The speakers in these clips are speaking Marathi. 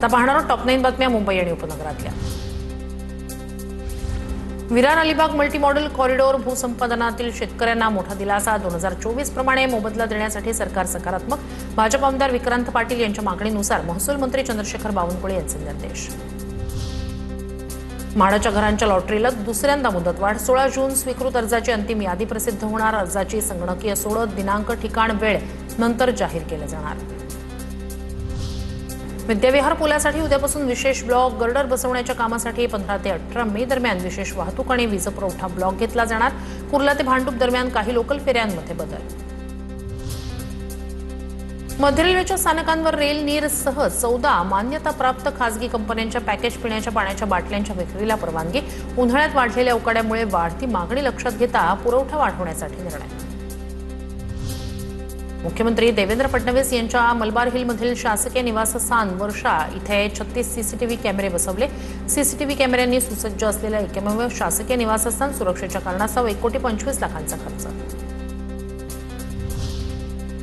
आता पाहणार आहोत टॉप 9 बातम्या मुंबई आणि उपनगरातल्या। Virar Alibag multi modal corridor भूसंपादनातील शेतकऱ्यांना मोठा दिलासा। 2024 प्रमाणे मोबदला देण्यासाठी सरकार सकारात्मक। भाजप आमदार विक्रांत पाटील यांच्या मागणीनुसार महसूल मंत्री चंद्रशेखर बावनकुळे यांचे निर्देश। म्हाडाच्या घरांच्या लॉटरीला दुसऱ्यांदा मुदतवाढ। 16 जून स्वीकृत अर्जाची अंतिम यादी प्रसिद्ध होणार। अर्जाची संगणकीय सोडत, दिनांक, ठिकाण, वेळ नंतर जाहीर केले जाणार। विद्याविहार पुलासाठी उद्यापासून विशेष ब्लॉक। गर्डर बसवण्याच्या कामासाठी 15 ते 18 मे दरम्यान विशेष वाहतूक आणि वीज पुरवठा ब्लॉक घेतला जाणार। कुर्ला ते भांडूप दरम्यान काही लोकल फेऱ्यांमध्ये बदल। मध्य रेल्वेच्या स्थानकांवर रेल नीरसह 14 मान्यताप्राप्त खासगी कंपन्यांच्या पॅकेज पिण्याच्या पाण्याच्या बाटल्यांच्या विक्रीला परवानगी। उन्हाळ्यात वाढलेल्या उकाड्यामुळे वाढती मागणी लक्षात घेता पुरवठा वाढवण्यासाठी निर्णय। मुख्यमंत्री देवेंद्र फडणवीस यांच्या मलबार हिलमधील शासकीय निवासस्थान वर्षा इथे 36 सीसीटीव्ही कॅमेरे बसवले। सीसीटीव्ही कॅमेऱ्यांनी सुसज्ज असलेल्या एकमेव शासकीय निवासस्थान सुरक्षेच्या कारणास्तव 1,25,00,000चा खर्च।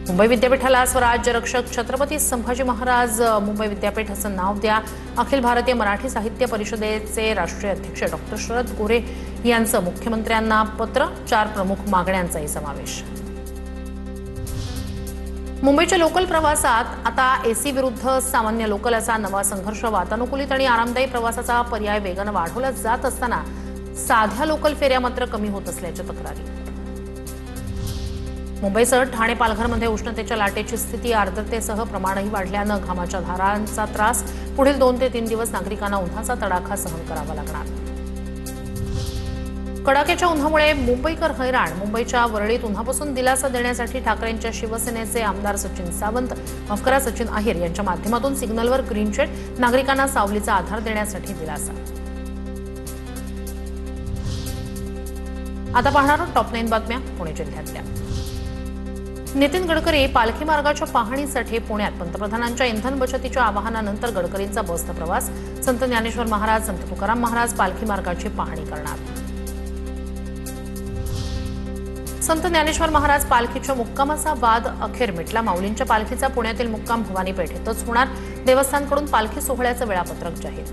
मुंबई विद्यापीठाला स्वराज्य रक्षक छत्रपती संभाजी महाराज मुंबई विद्यापीठ असं नाव द्या। अखिल भारतीय मराठी साहित्य परिषदेचे राष्ट्रीय अध्यक्ष डॉ. शरद गोरे यांचं मुख्यमंत्र्यांना पत्र। 4 प्रमुख मागण्यांचाही समावेश। मुंबईच्या लोकल प्रवासात आता एसी विरुद्ध सामान्य लोकल असा नवा संघर्ष। वातानुकूलित आणि आरामदायी प्रवासाचा पर्याय वेगाने वाढवला जात असताना साध्या लोकल फेऱ्या मात्र कमी होत असल्याच्या तक्रारी। मुंबईसह ठाणे पालघरमध्ये उष्णतेच्या लाटेची स्थिती। आर्द्रतेसह प्रमाणही वाढल्यानं घामाच्या धारांचा त्रास। पुढील 2 ते 3 दिवस नागरिकांना उन्हाचा तडाखा सहन करावा लागणार। कडाक्याच्या उन्हामुळे मुंबईकर हैराण। मुंबईच्या वरळीत उन्हापासून दिलासा देण्यासाठी ठाकरेंच्या शिवसेनेचे आमदार सचिन सावंत, अफकरा सचिन अहिर यांच्या माध्यमातून सिग्नलवर ग्रीन शेड, नागरिकांना सावलीचा आधार देण्यासाठी दिलासा। आता पाहणार आहोत टॉप 9 बातम्या पुणे जिल्ह्यातल्या। नितीन गडकरी पालखी मार्गाच्या पाहणीसाठी पुण्यात। पंतप्रधानांच्या इंधन बचतीच्या आवाहनानंतर गडकरींचा बसनं प्रवास। संत ज्ञानेश्वर महाराज, संत तुकाराम महाराज पालखी मार्गाची पाहणी करणार। संत ज्ञानेश्वर महाराज पालखीच्या मुक्कामाचा वाद अखेर मिटला। माऊलींच्या पालखीचा पुण्यातील मुक्काम भवानी पेठेतच होणार। देवस्थानकडून पालखी सोहळ्याचं वेळापत्रक जाहीर।